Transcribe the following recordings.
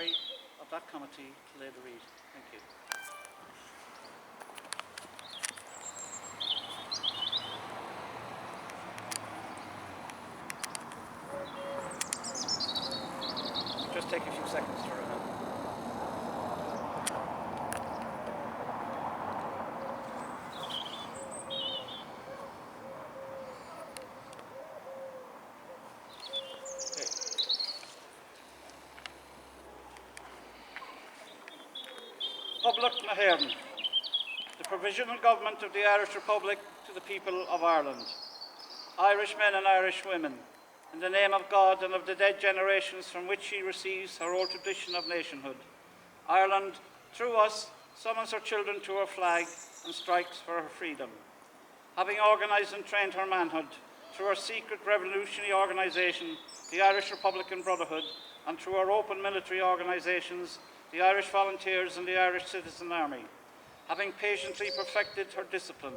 Secretary of that committee to lay the read. Thank you. Just take a few seconds to remember. Public Nahairn, the Provisional Government of the Irish Republic to the people of Ireland. Irish men and Irish women, in the name of God and of the dead generations from which she receives her old tradition of nationhood, Ireland, through us, summons her children to her flag and strikes for her freedom. Having organised and trained her manhood through her secret revolutionary organisation, the Irish Republican Brotherhood, and through her open military organisations, the Irish Volunteers and the Irish Citizen Army, having patiently perfected her discipline,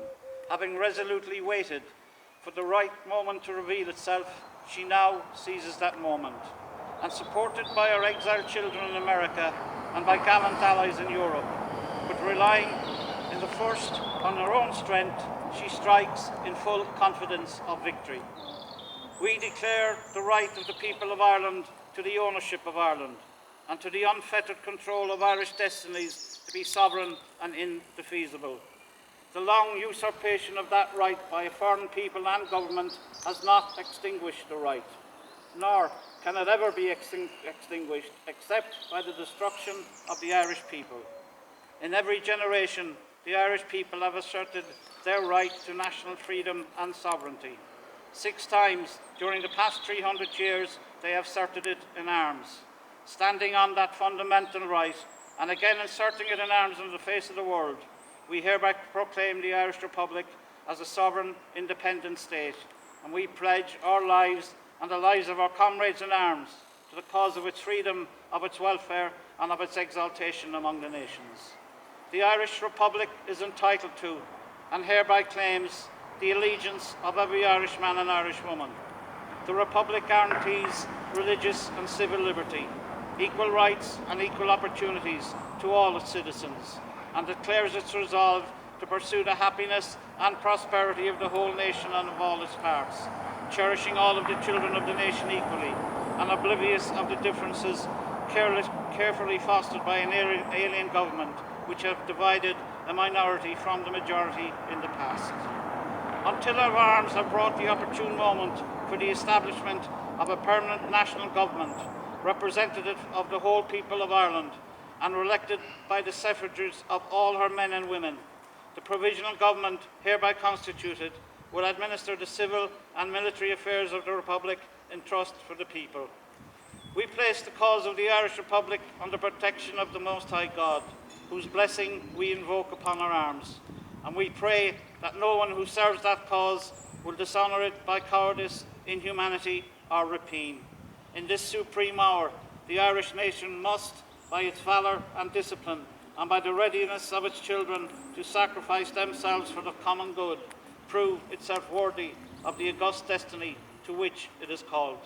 having resolutely waited for the right moment to reveal itself, she now seizes that moment. And supported by her exiled children in America and by gallant allies in Europe, but relying in the first on her own strength, she strikes in full confidence of victory. We declare the right of the people of Ireland to the ownership of Ireland, and to the unfettered control of Irish destinies to be sovereign and indefeasible. The long usurpation of that right by a foreign people and government has not extinguished the right, nor can it ever be extinguished except by the destruction of the Irish people. In every generation, the Irish people have asserted their right to national freedom and sovereignty. 6 times during the past 300 years, they have asserted it in arms. Standing on that fundamental right, and again inserting it in arms on the face of the world, we hereby proclaim the Irish Republic as a sovereign, independent state, and we pledge our lives and the lives of our comrades in arms to the cause of its freedom, of its welfare, and of its exaltation among the nations. The Irish Republic is entitled to, and hereby claims, the allegiance of every Irishman and Irishwoman. The Republic guarantees religious and civil liberty, equal rights and equal opportunities to all its citizens, and declares its resolve to pursue the happiness and prosperity of the whole nation and of all its parts, cherishing all of the children of the nation equally, and oblivious of the differences carefully fostered by an alien government which have divided a minority from the majority in the past. Until our arms have brought the opportune moment for the establishment of a permanent national government, representative of the whole people of Ireland, and elected by the suffrages of all her men and women, the Provisional Government hereby constituted will administer the civil and military affairs of the Republic in trust for the people. We place the cause of the Irish Republic under protection of the Most High God, whose blessing we invoke upon our arms, and we pray that no one who serves that cause will dishonour it by cowardice, inhumanity, or rapine. In this supreme hour, the Irish nation must, by its valour and discipline, and by the readiness of its children to sacrifice themselves for the common good, prove itself worthy of the august destiny to which it is called.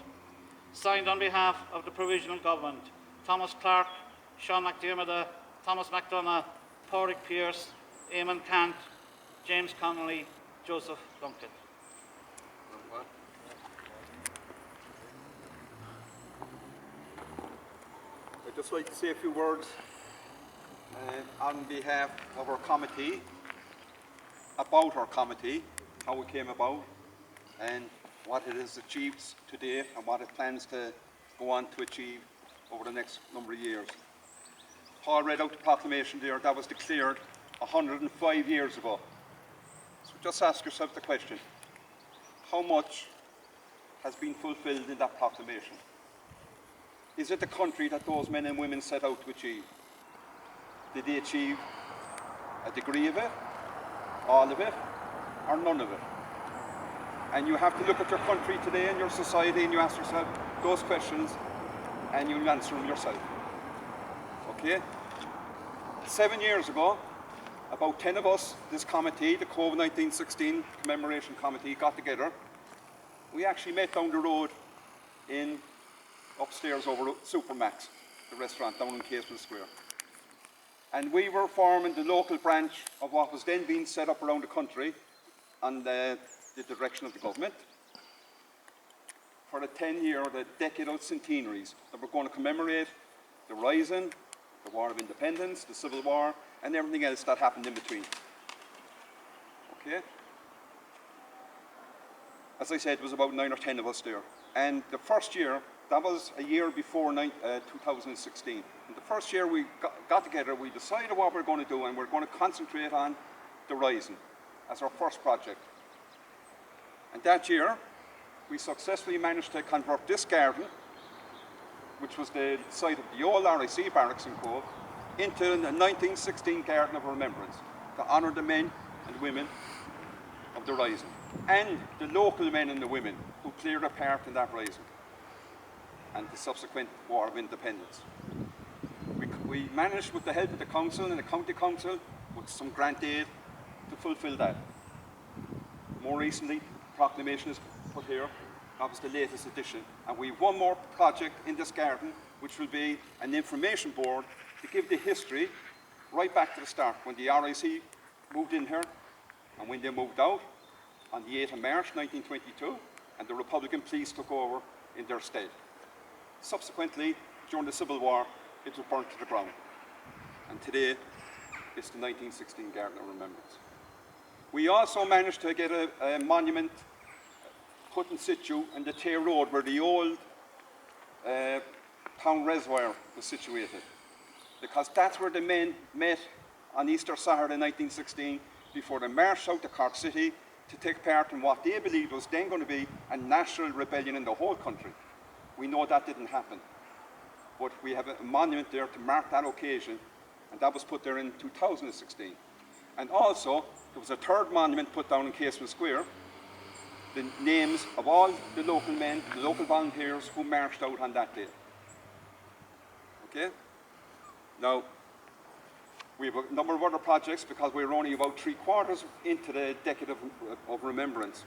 Signed on behalf of the Provisional Government, Thomas Clark, Sean McDermott, Thomas McDonough, Pádraig Pearse, Eamon Cant, James Connolly, Joseph Duncan. I'd just like to say a few words on behalf of our committee, about our committee, how it came about, and what it has achieved to date, and what it plans to go on to achieve over the next number of years. Paul read out the proclamation there that was declared 105 years ago. So just ask yourself the question, how much has been fulfilled in that proclamation? Is it the country that those men and women set out to achieve? Did they achieve a degree of it, all of it, or none of it? And you have to look at your country today and your society and you ask yourself those questions and you'll answer them yourself. Okay? 7 years ago, about 10 of us, this committee, the Cobh 1916 Commemoration Committee, got together. We actually met down the road in upstairs over Supermax. the restaurant down in Casement Square. And we were forming the local branch of what was then being set up around the country on the direction of the government for the 10-year, the decadal centenaries that were going to commemorate the Rising, the War of Independence, the Civil War, and everything else that happened in between. Okay? As I said, there was about 9 or 10 of us there. And the first year, that was a year before 2016. And the first year we got together, we decided what we're going to do, and we're going to concentrate on the Rising as our first project. And that year, we successfully managed to convert this garden, which was the site of the old RIC barracks in Cobh, into the 1916 Garden of Remembrance to honour the men and women of the Rising, and the local men and the women who played a part in that Rising and the subsequent War of Independence. We managed, with the help of the council and the county council, with some grant aid, to fulfil that. More recently, proclamation is put here. That was the latest edition. And we have one more project in this garden, which will be an information board to give the history right back to the start, when the RIC moved in here and when they moved out on the 8th of March 1922, and the Republican police took over in their stead. Subsequently, during the Civil War, it was burnt to the ground. And today, it's the 1916 Garden of Remembrance. We also managed to get a monument put in situ in the Tay Road, where the old town reservoir was situated, because that's where the men met on Easter Saturday 1916 before they marched out to Cork City to take part in what they believed was then going to be a national rebellion in the whole country. We know that didn't happen, but we have a monument there to mark that occasion, and that was put there in 2016. And also, there was a third monument put down in Casement Square, the names of all the local men, the local volunteers who marched out on that day. Okay? Now, we have a number of other projects because we're only about 3/4 into the decade of remembrance.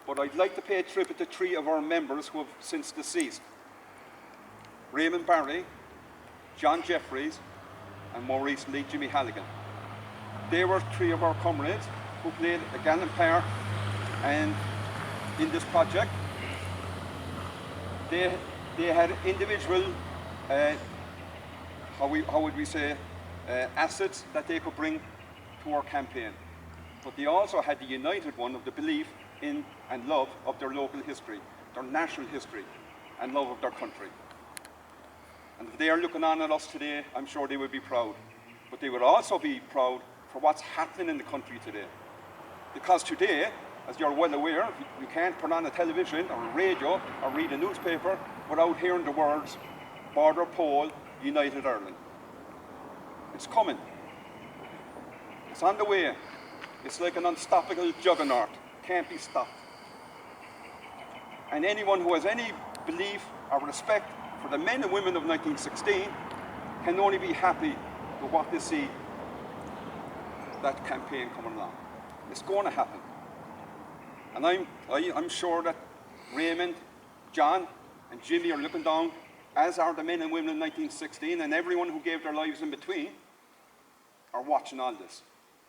But I'd like to pay a tribute to 3 of our members who have since deceased. Raymond Barry, John Jeffries, and more recently, Jimmy Halligan. They were 3 of our comrades who played a gallant part and in this project. They had individual, how would we say, assets that they could bring to our campaign. But they also had the united one of the belief in and love of their local history, their national history, and love of their country. And if they are looking on at us today, I'm sure they would be proud. But they would also be proud for what's happening in the country today. Because today, as you're well aware, you can't put on a television or a radio or read a newspaper without hearing the words, Border Poll, United Ireland. It's coming. It's on the way. It's like an unstoppable juggernaut. Can't be stopped. And anyone who has any belief or respect for the men and women of 1916 can only be happy with what they see, that campaign coming along. It's going to happen. And I'm sure that Raymond, John, and Jimmy are looking down, as are the men and women in 1916, and everyone who gave their lives in between, are watching all this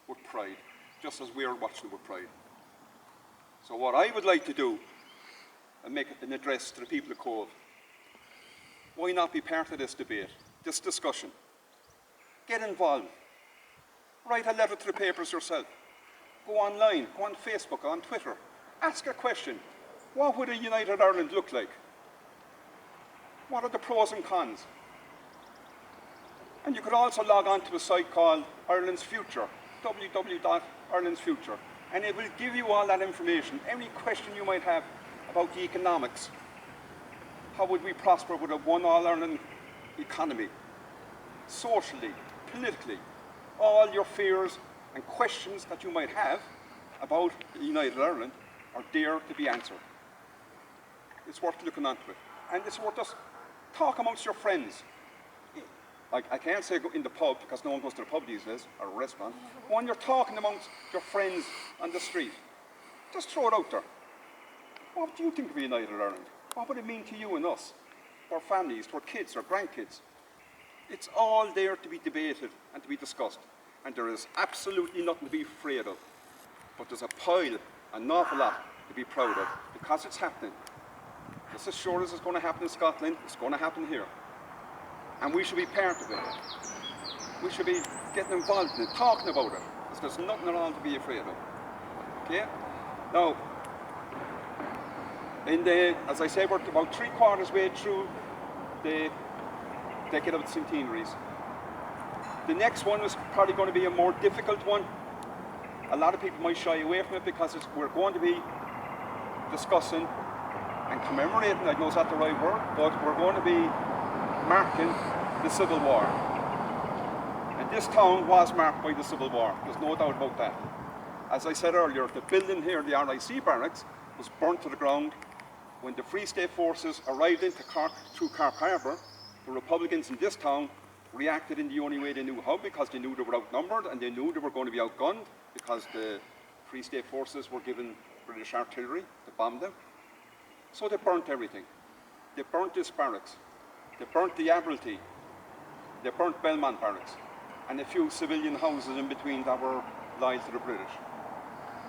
with pride, just as we are watching with pride. So what I would like to do, and make an address to the people of Cobh, why not be part of this debate, this discussion? Get involved. Write a letter to the papers yourself. Go online, go on Facebook, go on Twitter. Ask a question. What would a united Ireland look like? What are the pros and cons? And you could also log on to a site called Ireland's Future, www.irelandsfuture, and it will give you all that information. Any question you might have about the economics. How would we prosper with a one all-Ireland economy? Socially, politically, all your fears and questions that you might have about United Ireland are there to be answered. It's worth looking onto it. And it's worth us talk amongst your friends. I can't say go in the pub because no one goes to the pub these days, or a restaurant. When you're talking amongst your friends on the street, just throw it out there. What do you think of United Ireland? What would it mean to you and us, our families, our kids, our grandkids? It's all there to be debated and to be discussed. And there is absolutely nothing to be afraid of. But there's a pile, an awful lot to be proud of, because it's happening. Just as sure as it's going to happen in Scotland, it's going to happen here. And we should be part of it. We should be getting involved in it, talking about it, because there's nothing at all to be afraid of. Okay? Now, as I say, we're about 3/4 way through the decade of the centenaries. The next one is probably going to be a more difficult one. A lot of people might shy away from it because we're going to be discussing and commemorating, I know it's not the right word, but we're going to be marking the Civil War. And this town was marked by the Civil War, there's no doubt about that. As I said earlier, the building here, the RIC barracks, was burnt to the ground. When the Free State forces arrived into Cork through Cork Harbour, the Republicans in this town reacted in the only way they knew how, because they knew they were outnumbered and they knew they were going to be outgunned because the Free State forces were given British artillery to bomb them. So they burnt everything. They burnt this barracks. They burnt the Admiralty. They burnt Belmont barracks and a few civilian houses in between that were loyal to the British.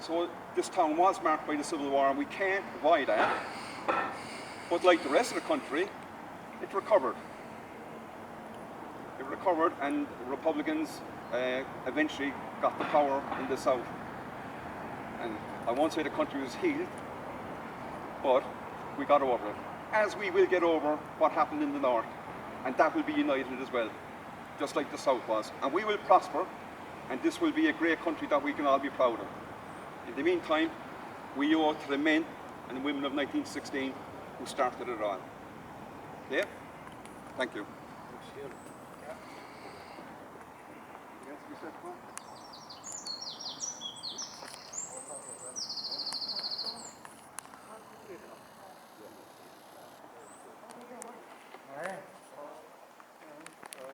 So this town was marked by the Civil War and we can't avoid that. But like the rest of the country, it recovered. It recovered and the Republicans eventually got the power in the south. And I won't say the country was healed, but we got over it. As we will get over what happened in the north, and that will be united as well, just like the south was. And we will prosper, and this will be a great country that we can all be proud of. In the meantime, we owe it to the men and women of 1916 who started it all. Okay? Thank you. Yes, we said what?